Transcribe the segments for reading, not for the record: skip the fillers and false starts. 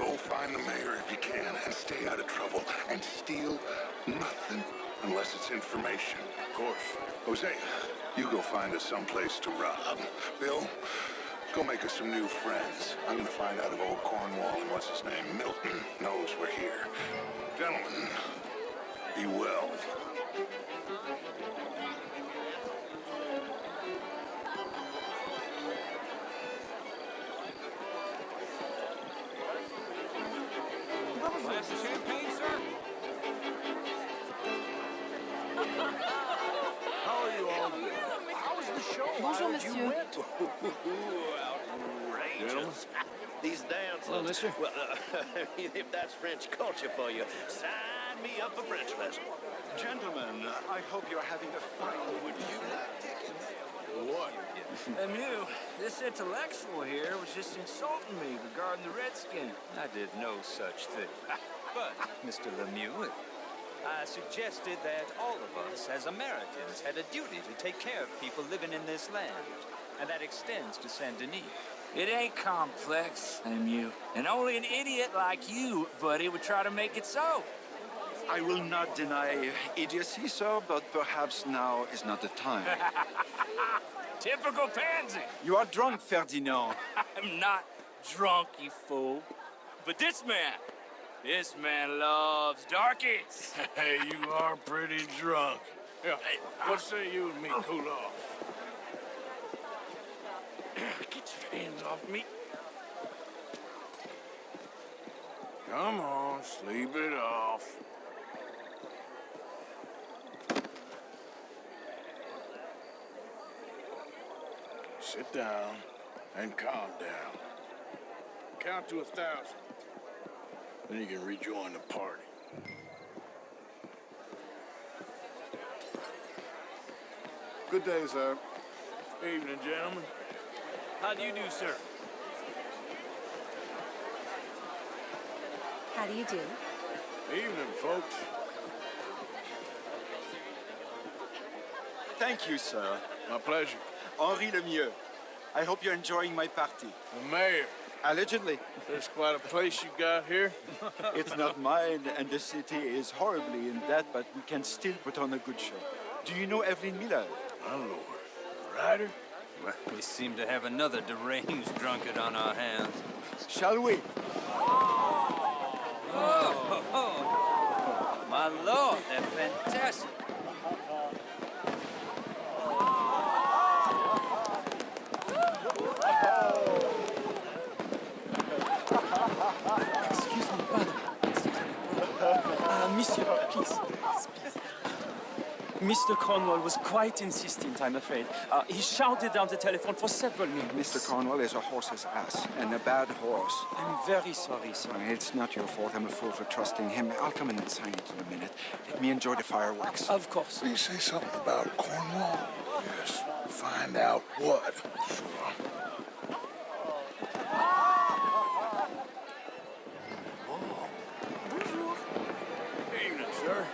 Go find the mayor if you can and stay out of trouble. And steal nothing unless it's information. Of course. Jose, you go find us someplace to rob. Bill, go make us some new friends. I'm gonna find out if old Cornwall and what's his name, Milton, knows we're here. Gentlemen, be well. Glass of champagne, sir? How are you all doing? How was the show? Bonjour, monsieur. Outrageous. These dances. Hello, mister. Well, if that's French culture for you, sign me up for French lesson. Gentlemen, I hope you're having a fine. Would you like tickets? What? Lemieux, this intellectual here was just insulting me regarding the Redskin. I did no such thing. But, Mr. Lemieux, I suggested that all of us, as Americans, had a duty to take care of people living in this land. And that extends to Saint Denis. It ain't complex, Lemieux. And only an idiot like you, buddy, would try to make it so. I will not deny idiocy, sir, but perhaps now is not the time. Typical pansy. You are drunk, Ferdinand. I'm not drunk, you fool. But this man loves darkies. Hey, you are pretty drunk. Yeah, what say you and me cool off? Get your hands off me. Come on, sleep it off. Sit down and calm down. Count to 1,000. Then you can rejoin the party. Good day, sir. Evening, gentlemen. How do you do, sir? How do you do? Evening, folks. Thank you, sir. My pleasure. Henri Lemieux. I hope you're enjoying my party. The mayor. Allegedly. There's quite a place you got here. It's not mine, and the city is horribly in debt, but we can still put on a good show. Do you know Evelyn Miller? My lord. Ryder? Well, we seem to have another deranged drunkard on our hands. Shall we? Oh, my lord, they're fantastic. Excuse me, pardon. Monsieur, please. Mr. Cornwall was quite insistent, I'm afraid. He shouted down the telephone for several minutes. Mr. Cornwall is a horse's ass, and a bad horse. I'm very sorry, sir. It's not your fault. I'm a fool for trusting him. I'll come in and sign it in a minute. Let me enjoy the fireworks. Of course. Please say something about Cornwall. Yes, find out what. Sure. Bonjour. Evening, sir.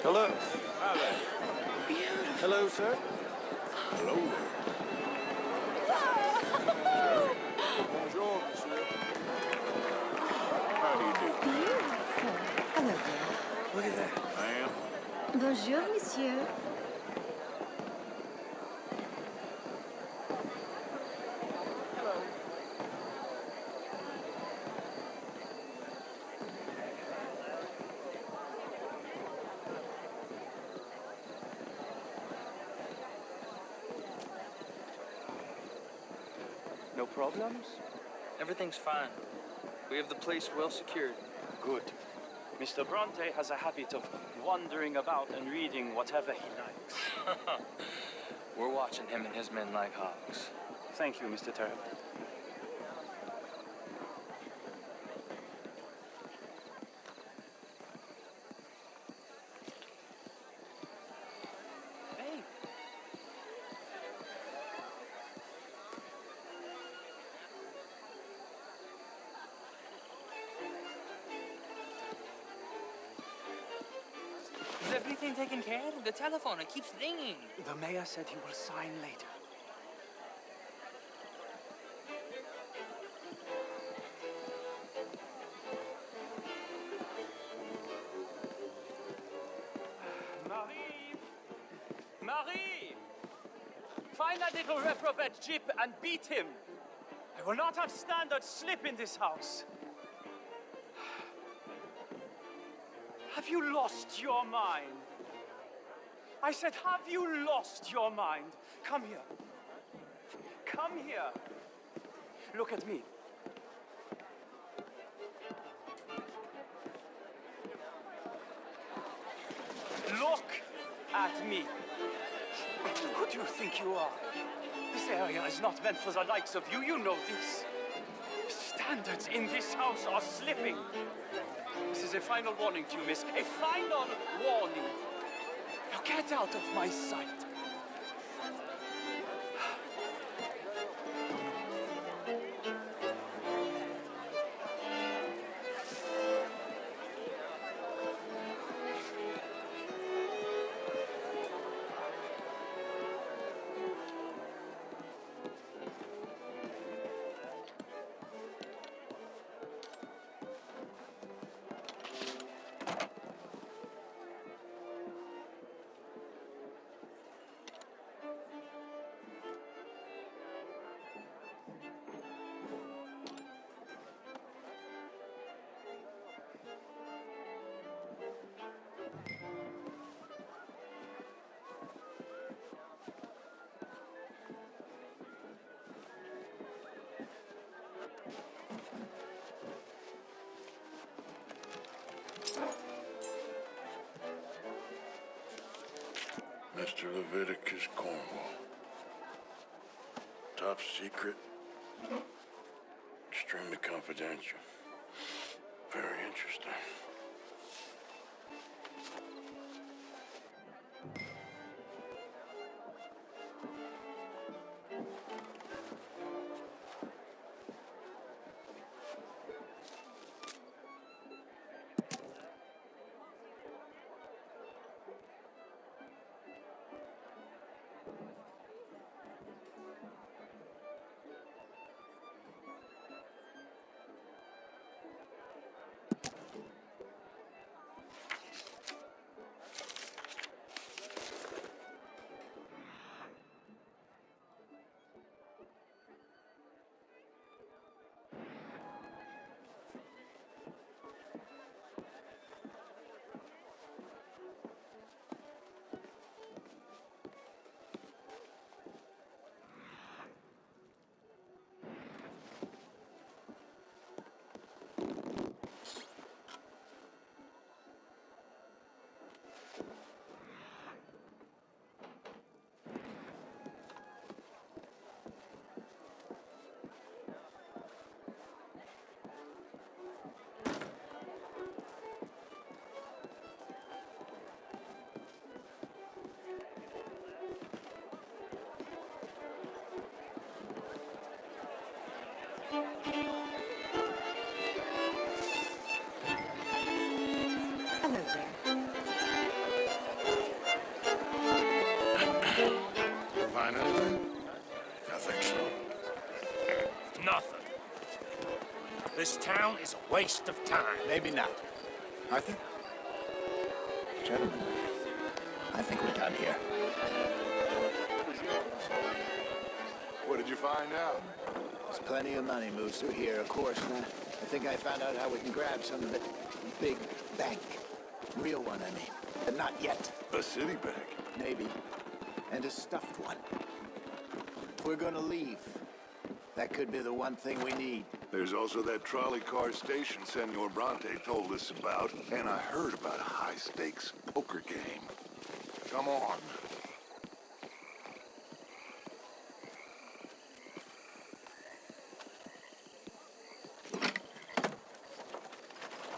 Hello. Hi there. Hello, sir. Hello there. Bonjour, monsieur. How do you do? Beautiful. Hello there. Look at that. Ma'am. Bonjour, monsieur. No problems? Everything's fine. We have the place well secured. Good. Mr. Bronte has a habit of wandering about and reading whatever he likes. We're watching him and his men like hawks. Thank you, Mr. Terrible. Hey. Is everything taken care of? The telephone, it keeps ringing. The mayor said he will sign later. Hurry! Find that little reprobate Jeep and beat him. I will not have standard slip in this house. Have you lost your mind? I said, have you lost your mind? Come here. Come here. Look at me. Look at me. Who do you think you are? This area is not meant for the likes of you. You know this. Standards in this house are slipping. This is a final warning to you, miss. A final warning. Now get out of my sight. Mr. Leviticus Cornwall. Top secret. Extremely confidential. Very interesting. Hello there. Find anything? I think so. Nothing. This town is a waste of time. Maybe not. Arthur? Gentlemen, I think we're done here. What did you find out? There's plenty of money moves through here, of course, and I think I found out how we can grab some of it. Big bank. Real one, I mean. But not yet. A city bank? Maybe. And a stuffed one. If we're gonna leave, that could be the one thing we need. There's also that trolley car station Senor Bronte told us about, and I heard about a high-stakes poker game. Come on.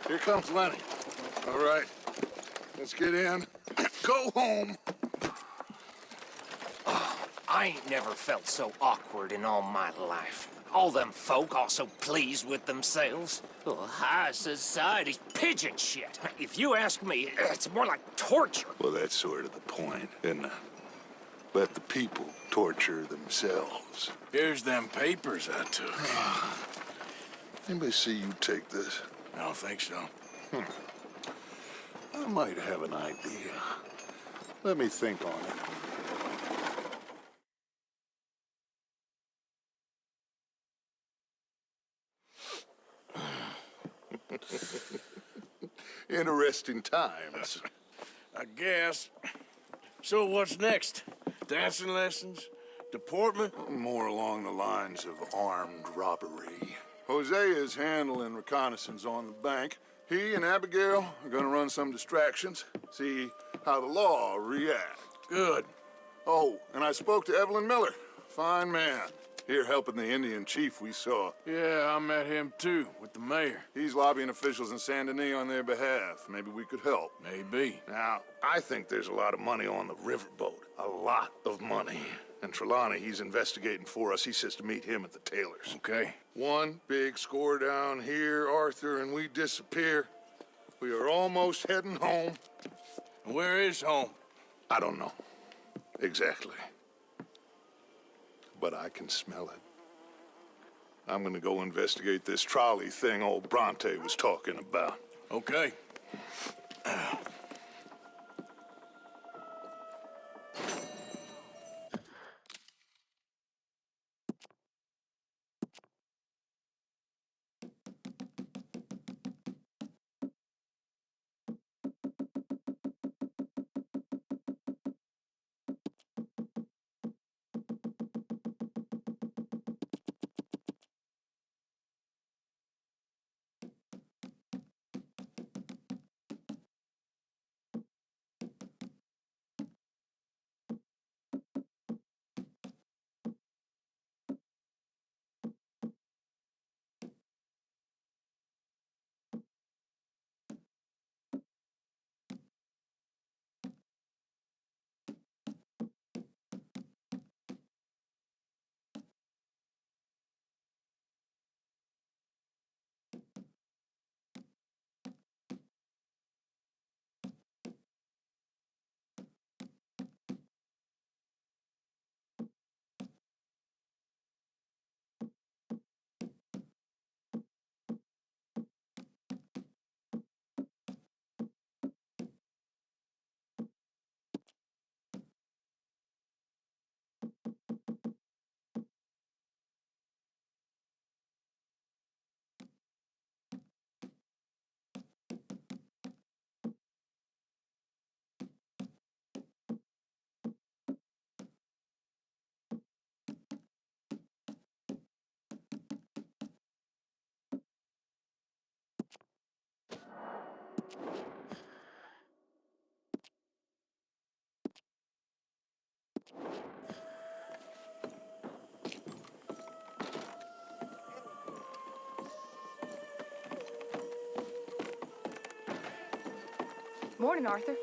Here comes Lenny. All right, let's get in. Go home. I ain't never felt so awkward in all my life. All them folk all so pleased with themselves. Oh, high society's pigeon shit. If you ask me, it's more like torture. Well, that's sort of the point, isn't it? Let the people torture themselves. Here's them papers I took. Anybody see you take this? I don't think so. I might have an idea. Let me think on it. Interesting times. I guess. So what's next? Dancing lessons? Deportment? More along the lines of armed robbery. Hosea is handling reconnaissance on the bank. He and Abigail are gonna run some distractions, see how the law reacts. Good. Oh, and I spoke to Evelyn Miller. Fine man. Here helping the Indian chief we saw. Yeah, I met him too, with the mayor. He's lobbying officials in Saint Denis on their behalf. Maybe we could help. Maybe. Now, I think there's a lot of money on the riverboat. A lot of money. And Trelawney, he's investigating for us. He says to meet him at the Taylor's. Okay. One big score down here, Arthur, and we disappear. We are almost heading home. Where is home? I don't know. Exactly. But I can smell it. I'm gonna go investigate this trolley thing old Bronte was talking about. Okay. Morning, Arthur.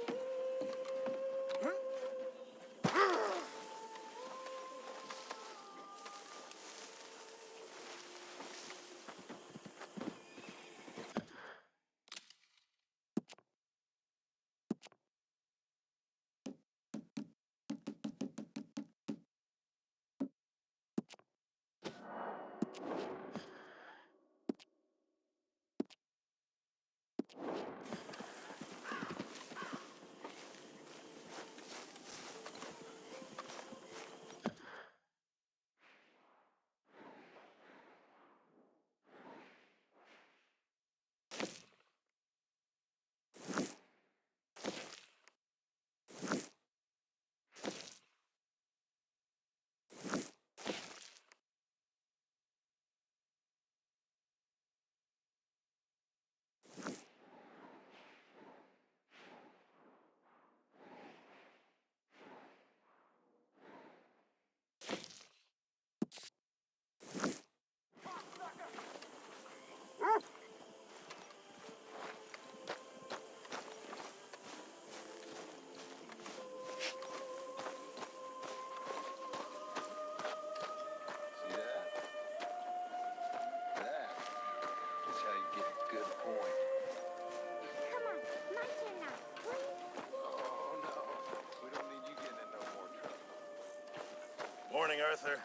Morning, Arthur.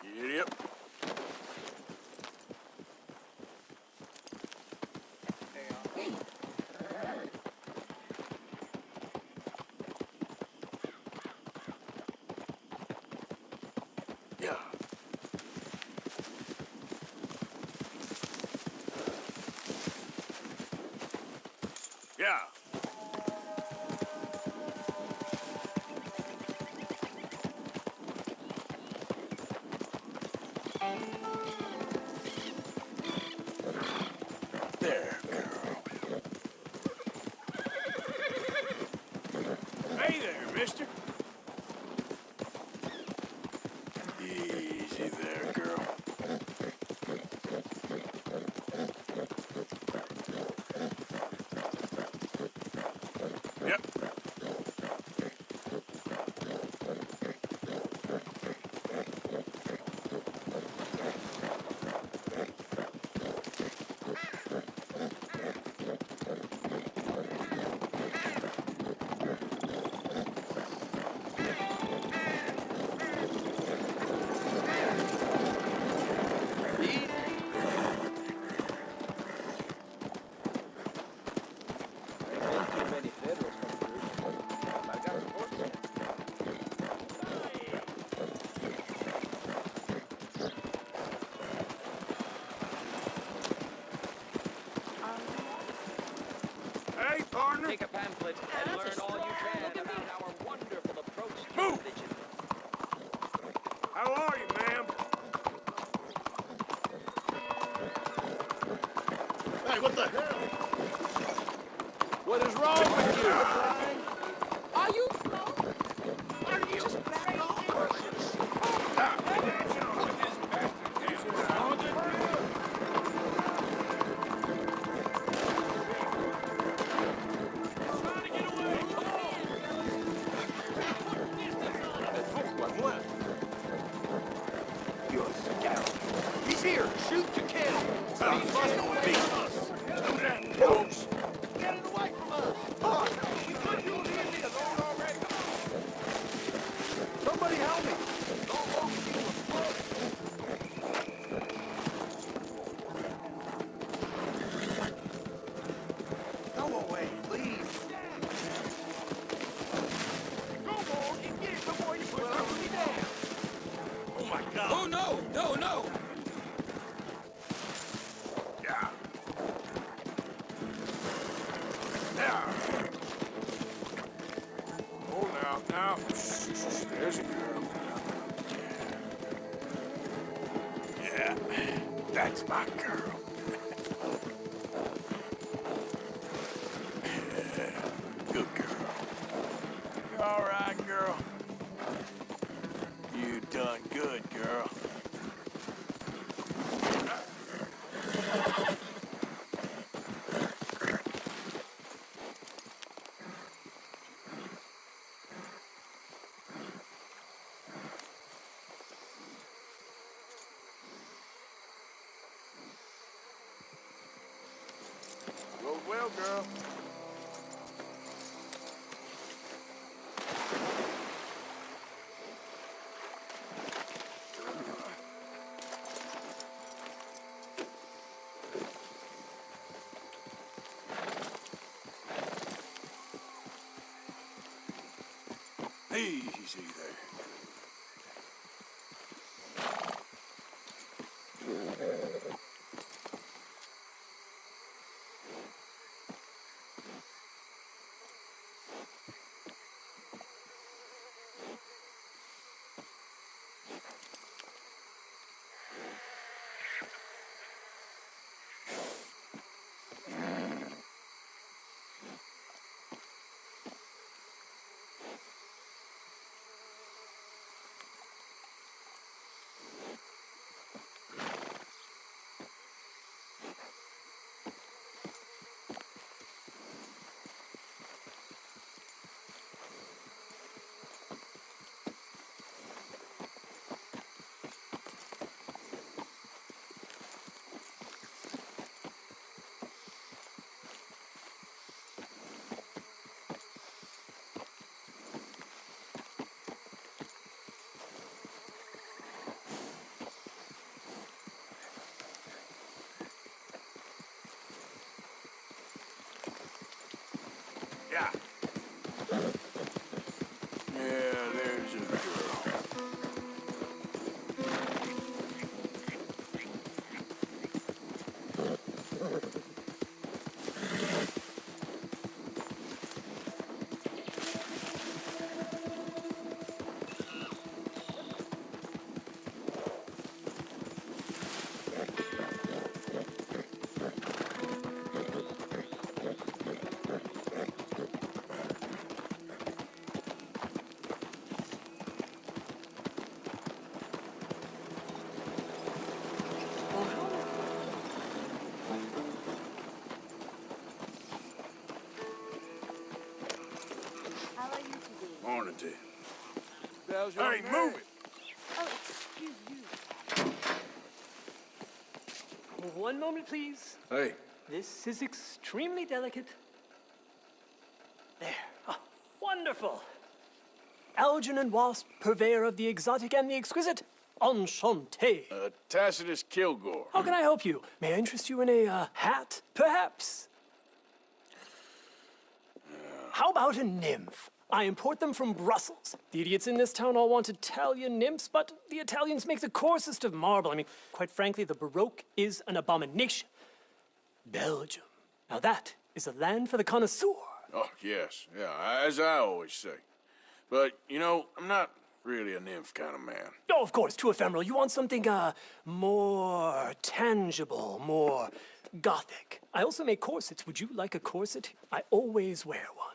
Yep. Yeah. There, girl. Hey there, mister. Easy there, girl. Yep. Hey, partner. Take a pamphlet and learn all you can about our wonderful approach to Move. religion. How are you, ma'am? Hey, what the hell? What is wrong with you? Are you slow? Are you just back off? You're a scoundrel. He's here. Shoot to kill. Sounds fussing with me. Slow down, folks. Get it away from us. Oh, you could you leave me alone already? Somebody help me. Don't walk me to the floor. Go away, please. Go on and get it before you put me down. Oh my God. Oh, no, no, no. Yeah. Yeah. Oh, now. Shh, there's a girl. Yeah, that's my girl. Good girl. You all right, girl? You done good, girl. Roll well, girl. Easy there. Yeah. Yeah, there's a girl. Morning to you. There's your Hey, name. move it! Oh, excuse you. One moment, please. Hey, This is extremely delicate. There. Ah, wonderful. Algernon Wasp, purveyor of the exotic and the exquisite. Enchanté. Tacitus Kilgore. How can I help you? May I interest you in a hat, perhaps? How about a nymph? I import them from Brussels. The idiots in this town all want Italian nymphs, but the Italians make the coarsest of marble. I mean, quite frankly, the Baroque is an abomination. Belgium. Now that is a land for the connoisseur. Oh, yes. Yeah, as I always say. But, you know, I'm not really a nymph kind of man. Oh, of course, too ephemeral. You want something, more tangible, more gothic. I also make corsets. Would you like a corset? I always wear one.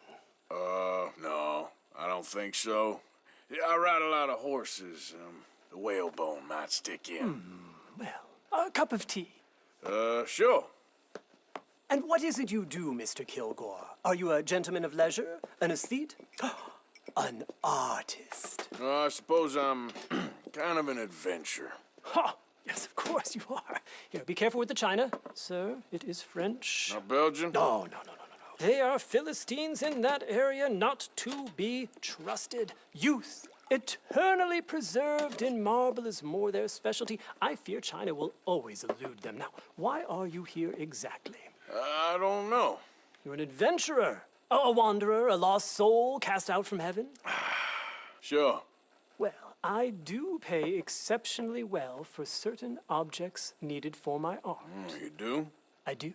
No, I don't think so. Yeah, I ride a lot of horses. The whalebone might stick in. Well, a cup of tea. Sure. And what is it you do, Mr. Kilgore? Are you a gentleman of leisure? An aesthete? An artist? I suppose I'm kind of an adventurer. Ha! Yes, of course you are. Here, be careful with the china. Sir, it is French. Not Belgian? No. They are Philistines in that area, not to be trusted. Youth, eternally preserved in marble, is more their specialty. I fear China will always elude them. Now, why are you here exactly? I don't know. You're an adventurer, a wanderer, a lost soul cast out from heaven? Sure. Well, I do pay exceptionally well for certain objects needed for my art. You do? I do.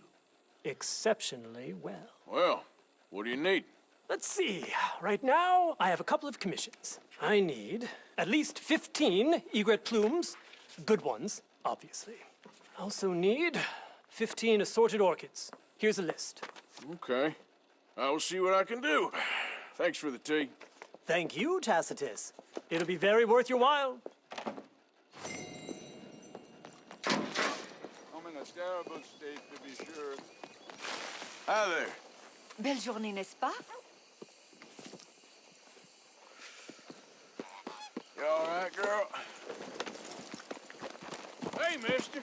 Exceptionally well. Well, what do you need? Let's see. Right now, I have a couple of commissions. I need at least 15 egret plumes. Good ones, obviously. I also need 15 assorted orchids. Here's a list. Okay. I will see what I can do. Thanks for the tea. Thank you, Tacitus. It'll be very worth your while. I'm in a terrible state, to be sure. Hi there. Belle journée, n'est-ce pas? You all right, girl? Hey, mister.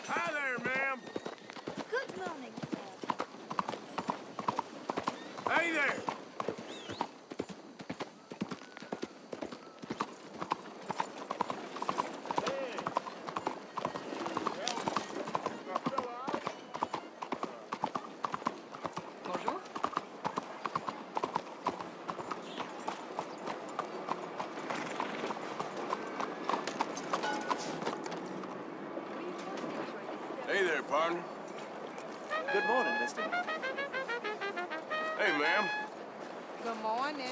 Hi there, ma'am. Good morning, sir. Hey there. Bonjour. Hey there, partner. Good morning, mister. Hey, ma'am. Good morning.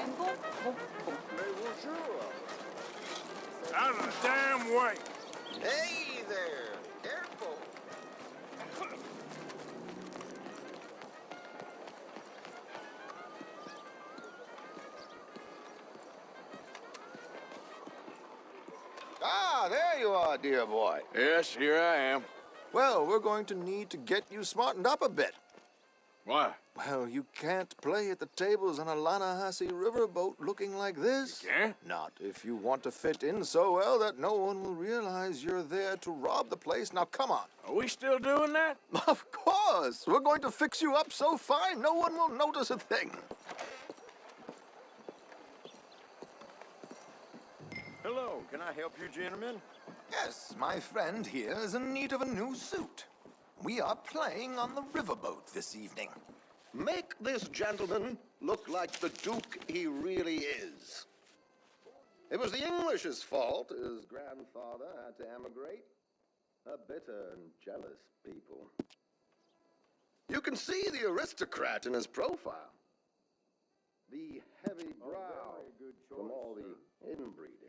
Out of the damn way. Hey there! Careful! Ah, there you are, dear boy. Yes, here I am. Well, we're going to need to get you smartened up a bit. Why? Well, you can't play at the tables on a Lannahechee riverboat looking like this. You can't? Not if you want to fit in so well that no one will realize you're there to rob the place. Now, come on. Are we still doing that? Of course. We're going to fix you up so fine no one will notice a thing. Hello, can I help you, gentlemen? Yes, my friend here is in need of a new suit. We are playing on the riverboat this evening. Make this gentleman look like the Duke he really is. It was the English's fault his grandfather had to emigrate. A bitter and jealous people. You can see the aristocrat in his profile. The heavy brow from all the inbreeding.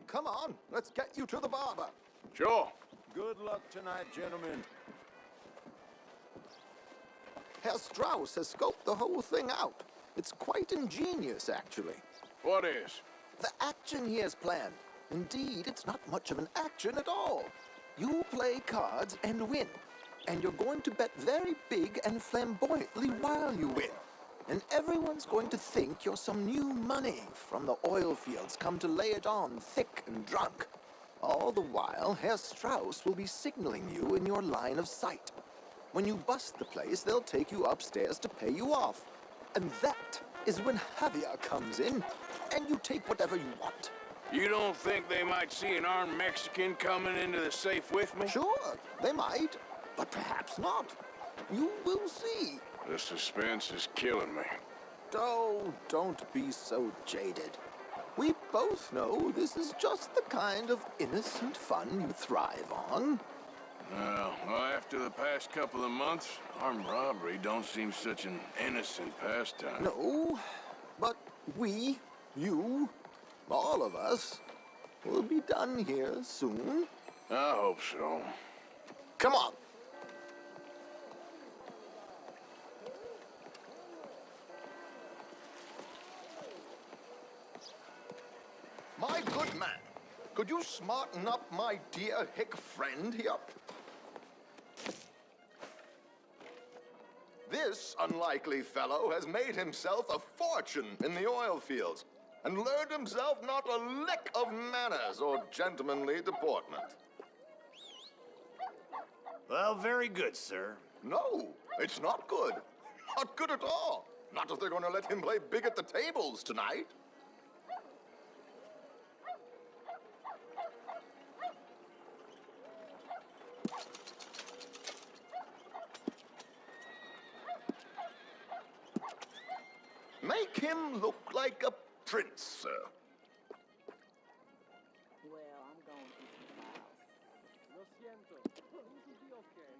Come on, let's get you to the barber. Sure. Good luck tonight, gentlemen. Herr Strauss has scoped the whole thing out. It's quite ingenious, actually. What is? The action he has planned. Indeed, it's not much of an action at all. You play cards and win. And you're going to bet very big and flamboyantly while you win. And everyone's going to think you're some new money from the oil fields come to lay it on thick and drunk. All the while, Herr Strauss will be signaling you in your line of sight. When you bust the place, they'll take you upstairs to pay you off. And that is when Javier comes in, and you take whatever you want. You don't think they might see an armed Mexican coming into the safe with me? Sure, they might, but perhaps not. You will see. The suspense is killing me. Oh, don't be so jaded. We both know this is just the kind of innocent fun you thrive on. Well, after the past couple of months, armed robbery don't seem such an innocent pastime. No, but we, you, all of us, will be done here soon. I hope so. Come on. My good man, could you smarten up my dear hick friend here? This unlikely fellow has made himself a fortune in the oil fields and learned himself not a lick of manners or gentlemanly deportment. Well, very good, sir. No, it's not good. Not good at all. Not if they're going to let him play big at the tables tonight. Make him look like a prince, sir. Well, I'm going to the house. Lo siento. This will be okay.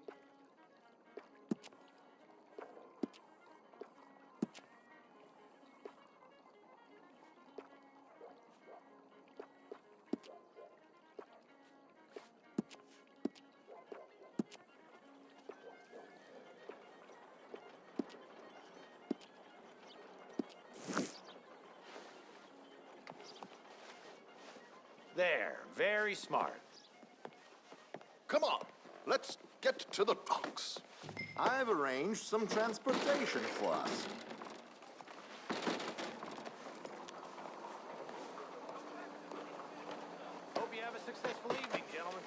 There, very smart. Come on, let's get to the docks. I've arranged some transportation for us. Hope you have a successful evening, gentlemen.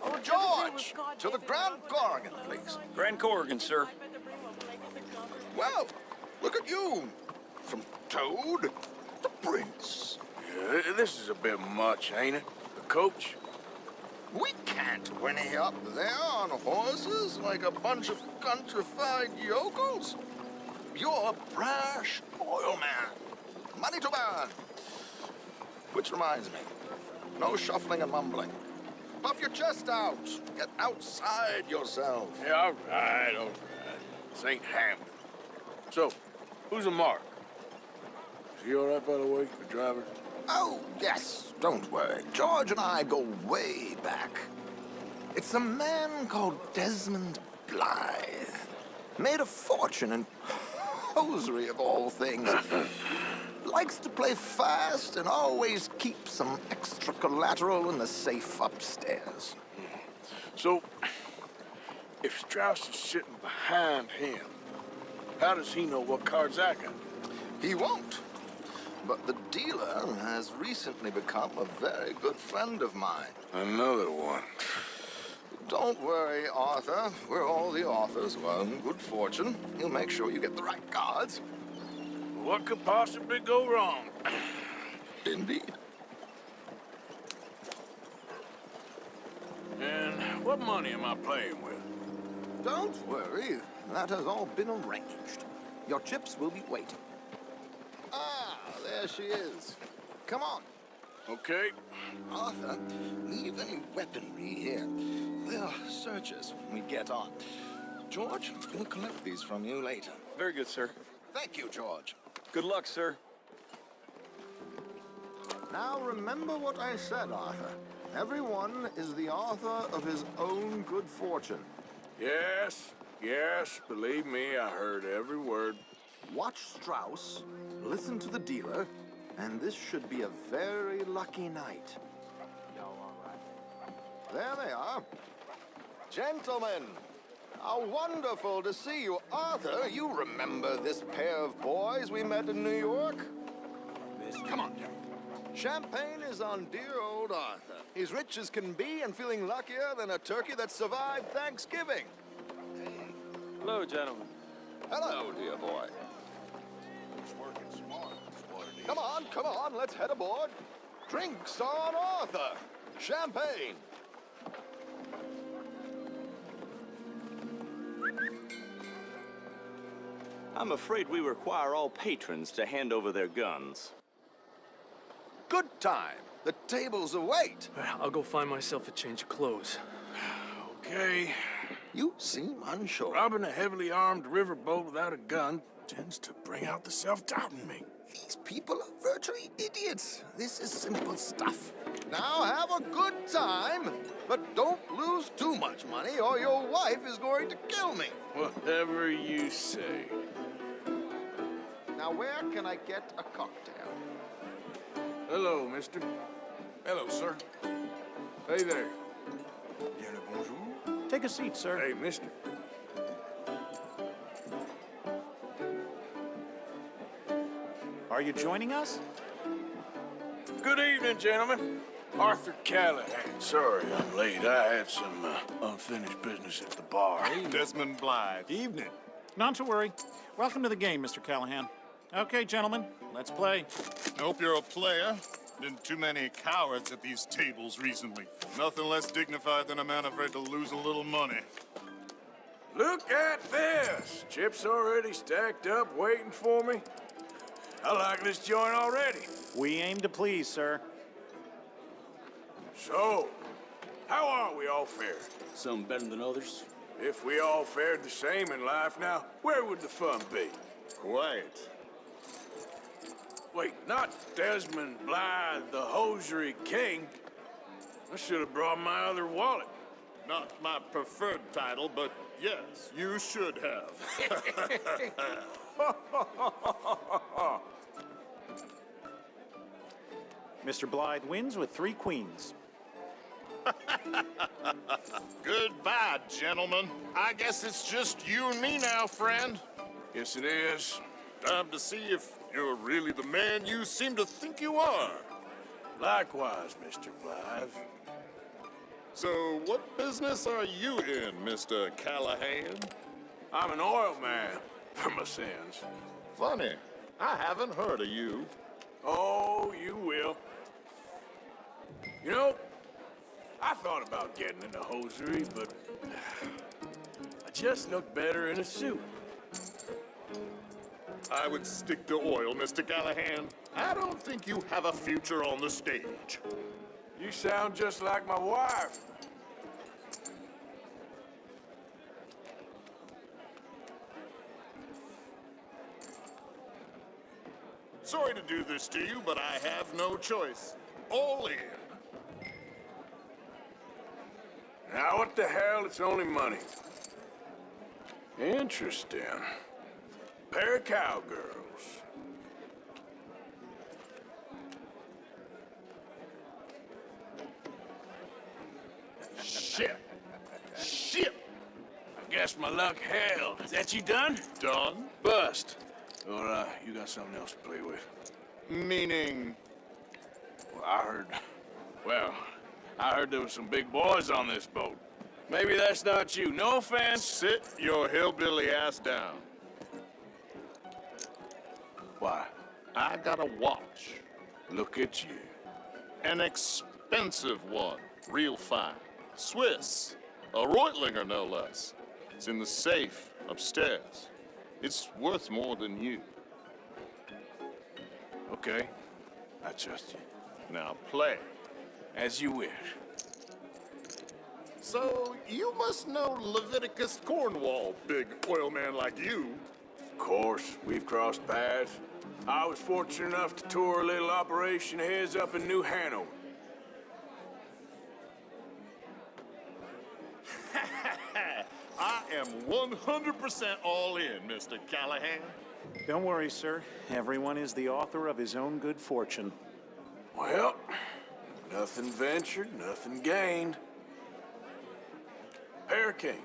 Oh, George! To the Grand Corrigan, please. Grand Corrigan, sir. Well, look at you. From Toad to Prince. Yeah, this is a bit much, ain't it? The coach? We can't whinny up there on horses like a bunch of countrified yokels. You're a brash oil man. Money to burn. Which reminds me, no shuffling and mumbling. Puff your chest out. Get outside yourself. Yeah, all right. This ain't Hampton. So, who's a mark? Is he all right, by the way, the driver? Oh, yes, don't worry. George and I go way back. It's a man called Desmond Blythe. Made a fortune in hosiery of all things. Likes to play fast and always keep some extra collateral in the safe upstairs. So, if Strauss is sitting behind him, how does he know what cards I got? He won't. But the dealer has recently become a very good friend of mine. Another one. Don't worry, Arthur. We're all the authors who own good fortune. He'll make sure you get the right cards. What could possibly go wrong? Indeed. And what money am I playing with? Don't worry. That has all been arranged. Your chips will be waiting. Ah, there she is. Come on. Okay. Arthur, leave any weaponry here. They'll search us when we get on. George, we'll collect these from you later. Very good, sir. Thank you, George. Good luck, sir. Now remember what I said, Arthur. Everyone is the author of his own good fortune. Yes, believe me, I heard every word. Watch Strauss, listen to the dealer, and this should be a very lucky night. There they are. Gentlemen, how wonderful to see you. Arthur, you remember this pair of boys we met in New York? Come on, Jack. Champagne is on dear old Arthur. He's rich as can be and feeling luckier than a turkey that survived Thanksgiving. Hello, gentlemen. Hello, dear boy. He's working smart, is what it is. Come on, let's head aboard. Drinks on Arthur. Champagne. I'm afraid we require all patrons to hand over their guns. Good time. The tables await. I'll go find myself a change of clothes. Okay. You seem unsure. Robbing a heavily armed riverboat without a gun tends to bring out the self-doubt in me. These people are virtually idiots. This is simple stuff. Now have a good time, but don't lose too much money or your wife is going to kill me. Whatever you say. Now where can I get a cocktail? Hello, mister. Hello, sir. Hey there. Bien le bonjour. Take a seat, sir. Hey, mister. Are you joining us? Good evening, gentlemen. Arthur Callahan. Sorry I'm late. I had some unfinished business at the bar. Desmond Blythe. Evening. Not to worry. Welcome to the game, Mr. Callahan. Okay, gentlemen, let's play. Hope you're a player. Been too many cowards at these tables recently. Nothing less dignified than a man afraid to lose a little money. Look at this. Chips already stacked up, waiting for me. I like this joint already. We aim to please, sir. So, how are we all fared? Some better than others. If we all fared the same in life now, where would the fun be? Quiet. Wait, not Desmond Blythe, the hosiery king. I should have brought my other wallet. Not my preferred title, but yes, you should have. Mr. Blythe wins with 3 queens. Goodbye, gentlemen. I guess it's just you and me now, friend. Yes, it is. Time to see if you're really the man you seem to think you are. Likewise, Mr. Blythe. So, what business are you in, Mr. Callahan? I'm an oil man, for my sins. Funny. I haven't heard of you. Oh, you will. You know, I thought about getting into hosiery, but I just look better in a suit. I would stick to oil, Mr. Callahan. I don't think you have a future on the stage. You sound just like my wife. Sorry to do this to you, but I have no choice. All in. Now, what the hell? It's only money. Interesting. Pair of cowgirls. Shit. Shit. I guess my luck held. Is that you done? Done? Bust. Or, you got something else to play with? Meaning? Well, I heard there was some big boys on this boat. Maybe that's not you. No offense. Sit your hillbilly ass down. Why? I got a watch. Look at you. An expensive one. Real fine. Swiss. A Reutlinger, no less. It's in the safe upstairs. It's worth more than you. Okay. I trust you. Now play. As you wish. So, you must know Leviticus Cornwall, big oil man like you. Of course, we've crossed paths. I was fortunate enough to tour a little operation of his up in New Hanover. I am 100% all in, Mr. Callahan. Don't worry, sir. Everyone is the author of his own good fortune. Well, nothing ventured, nothing gained. Pair kings.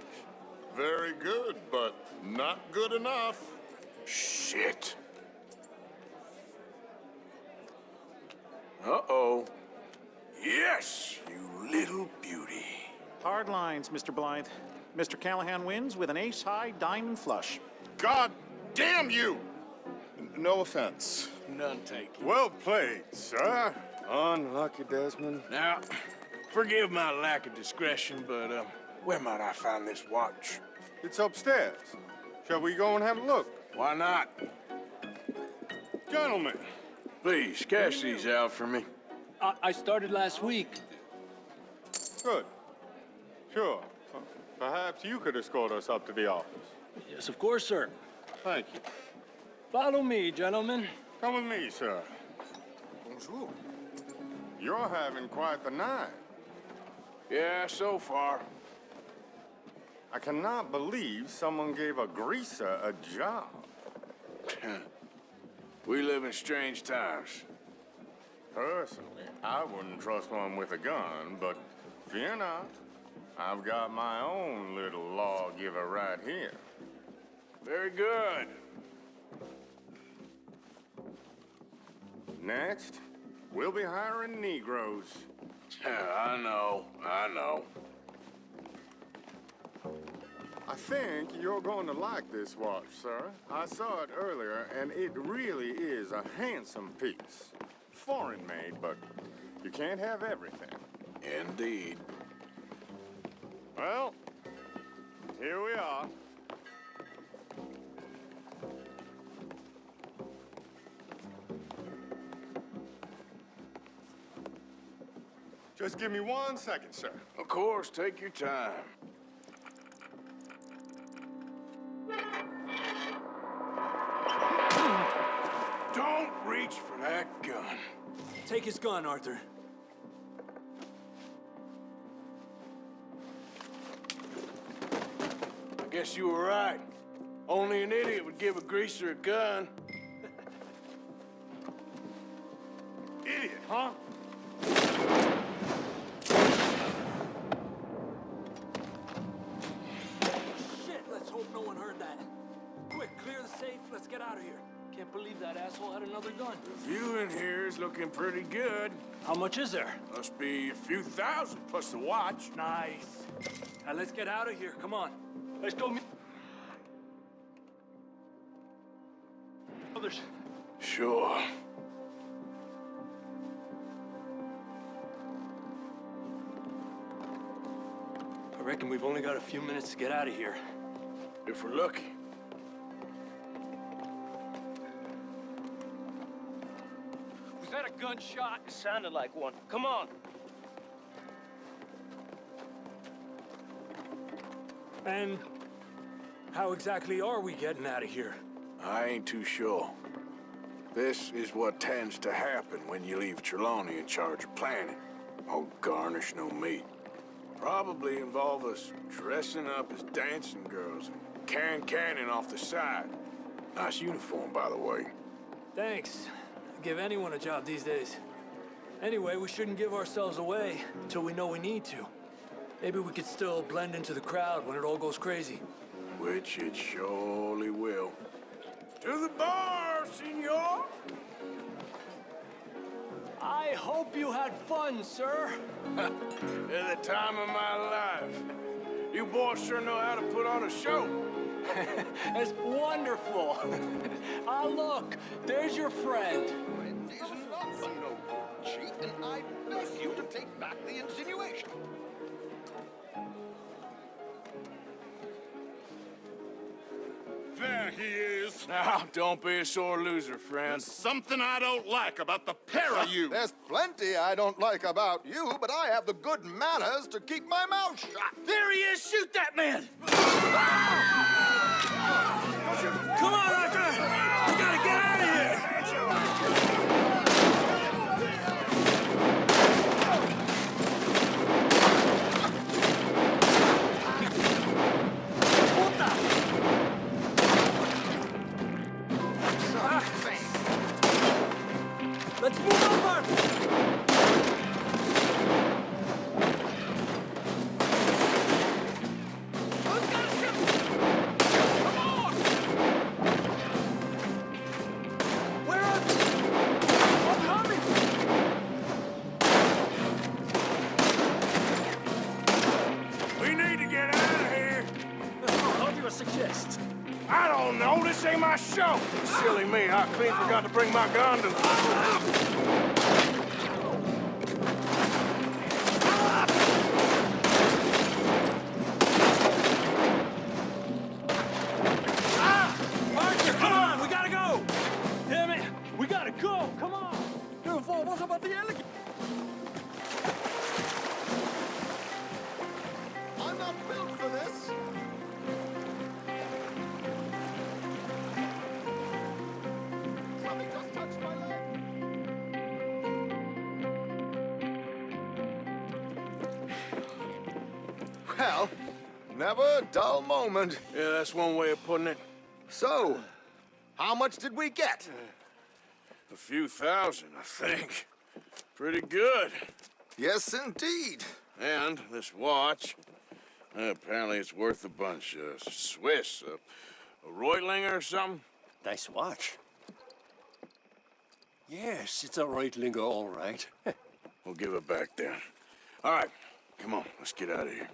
Very good, but not good enough. Shit. Uh-oh. Yes, you little beauty. Hard lines, Mr. Blythe. Mr. Callahan wins with an ace-high diamond flush. God damn you! No offense. None taken. Well played, sir. Unlucky, Desmond. Now, forgive my lack of discretion, but, where might I find this watch? It's upstairs. Shall we go and have a look? Why not? Gentlemen. Please, cash these out for me. I started last week. Good. Sure. Perhaps you could escort us up to the office. Yes, of course, sir. Thank you. Follow me, gentlemen. Come with me, sir. Bonjour. You're having quite the night. Yeah, so far. I cannot believe someone gave a greaser a job. We live in strange times. Personally, I wouldn't trust one with a gun, but fear not. I've got my own little lawgiver right here. Very good. Next, we'll be hiring Negroes. I know. I think you're going to like this watch, sir. I saw it earlier, and it really is a handsome piece. Foreign made, but you can't have everything. Indeed. Well, here we are. Just give me 1 second, sir. Of course, take your time. Don't reach for that gun. Take his gun, Arthur. I guess you were right. Only an idiot would give a greaser a gun. Idiot, huh? Shit, let's hope no one heard that. Quick, clear the safe. Let's get out of here. Can't believe that asshole had another gun. The view in here is looking pretty good. How much is there? Must be a few thousand plus the watch. Nice. Now let's get out of here. Come on. Let's go meet others. Sure. I reckon we've only got a few minutes to get out of here. If we're lucky. Was that a gunshot? It sounded like one. Come on. And how exactly are we getting out of here? I ain't too sure. This is what tends to happen when you leave Trelawney in charge of planning. Oh, garnish no meat. Probably involve us dressing up as dancing girls and canning off the side. Nice uniform, by the way. Thanks. Give anyone a job these days. Anyway, we shouldn't give ourselves away until we know we need to. Maybe we could still blend into the crowd when it all goes crazy. Which it surely will. To the bar, senor! I hope you had fun, sir. At the time of my life. You boys sure know how to put on a show. That's wonderful. Ah, look, there's your friend. It is not a no-good cheat, and I beg you to take back the insinuation. There he is. Now, don't be a sore loser, friend. There's something I don't like about the pair of you. There's plenty I don't like about you, but I have the good manners to keep my mouth shut. There he is! Shoot that man! Come on, Arthur! We gotta get out of here! Let's move over! Where are they? I'm coming! We need to get out of here. How do you suggest? I don't know. This ain't my show. Silly me. I clean forgot to bring my gun to Archer, come on! We gotta go! Damn it! We gotta go! Come on! Beautiful, what about the alligator? I'm not built for this. Something just touched my leg. Well, never a dull moment. Yeah, that's one way of putting it. So, how much did we get? A few thousand, I think. Pretty good. Yes, indeed. And this watch, apparently it's worth a bunch. Swiss, a Reutlinger or something? Nice watch. Yes, it's a Reutlinger, all right. We'll give it back then. All right, come on, let's get out of here.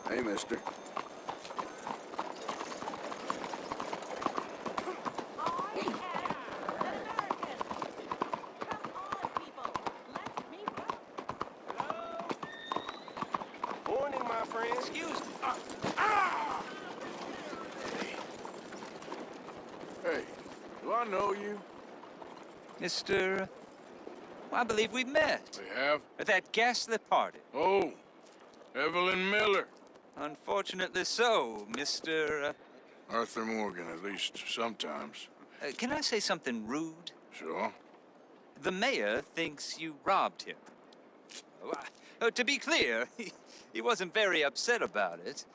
Hey, mister. Morning, my friend. Excuse me. Hey, do I know you? Mr. Well, I believe we met. We have? At that ghastly party. Oh, Evelyn Miller. Unfortunately so, Mr. Arthur Morgan, at least sometimes. Can I say something rude? Sure. The mayor thinks you robbed him. To be clear, he wasn't very upset about it.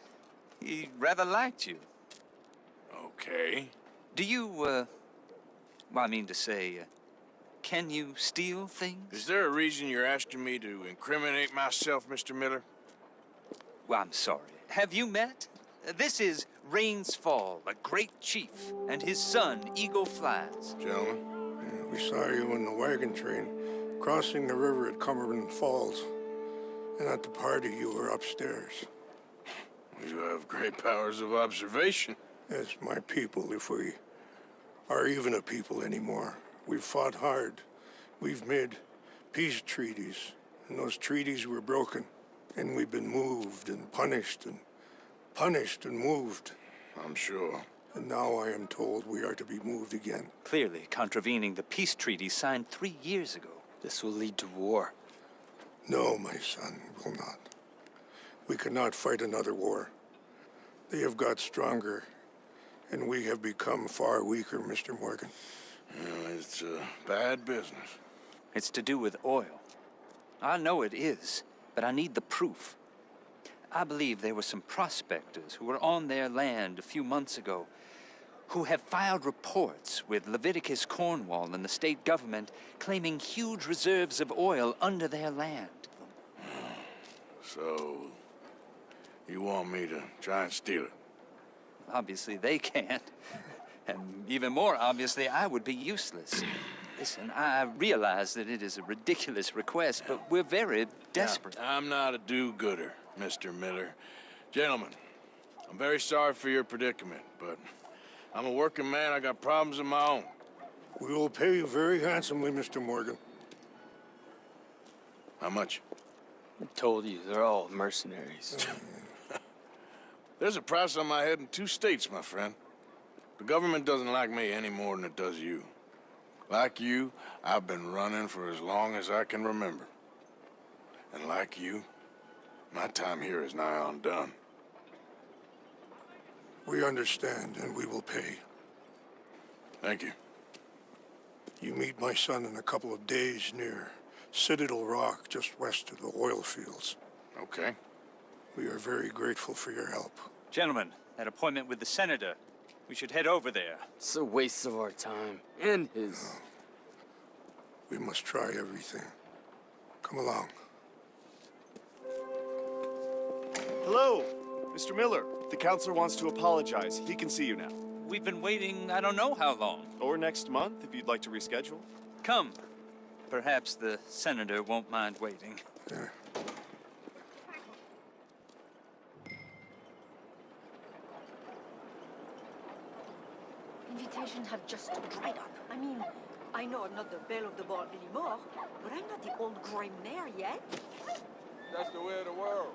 He rather liked you. Okay. Do you, well, I mean to say, can you steal things? Is there a reason you're asking me to incriminate myself, Mr. Miller? Well, I'm sorry. Have you met? This is Rains Fall, a great chief, and his son, Eagle Flies. Gentlemen? Yeah, we saw you in the wagon train crossing the river at Cumberland Falls. And at the party, you were upstairs. You have great powers of observation. Yes, my people, if we are even a people anymore. We've fought hard. We've made peace treaties, and those treaties were broken. And we've been moved and punished and moved. I'm sure. And now I am told we are to be moved again. Clearly contravening the peace treaty signed 3 years ago. This will lead to war. No, my son, will not. We cannot fight another war. They have got stronger, and we have become far weaker, Mr. Morgan. Well, it's bad business. It's to do with oil. I know it is, but I need the proof. I believe there were some prospectors who were on their land a few months ago who have filed reports with Leviticus Cornwall and the state government claiming huge reserves of oil under their land. So, you want me to try and steal it? Obviously they can't. And even more obviously, I would be useless. Listen, I realize that it is a ridiculous request, but we're very desperate. Now, I'm not a do-gooder, Mr. Miller. Gentlemen, I'm very sorry for your predicament, but I'm a working man. I got problems of my own. We will pay you very handsomely, Mr. Morgan. How much? I told you, they're all mercenaries. There's a price on my head in 2 states, my friend. The government doesn't like me any more than it does you. Like you, I've been running for as long as I can remember. And like you, my time here is nigh on done. We understand, and we will pay. Thank you. You meet my son in a couple of days near Citadel Rock, just west of the oil fields. Okay. We are very grateful for your help. Gentlemen, that appointment with the senator, we should head over there. It's a waste of our time, and his. We must try everything. Come along. Hello, Mr. Miller. The counselor wants to apologize. He can see you now. We've been waiting I don't know how long. Or next month, if you'd like to reschedule. Come. Perhaps the senator won't mind waiting. Yeah. Invitations have just dried up. I mean, I know I'm not the belle of the ball anymore, but I'm not the old gray mare yet. That's the way of the world.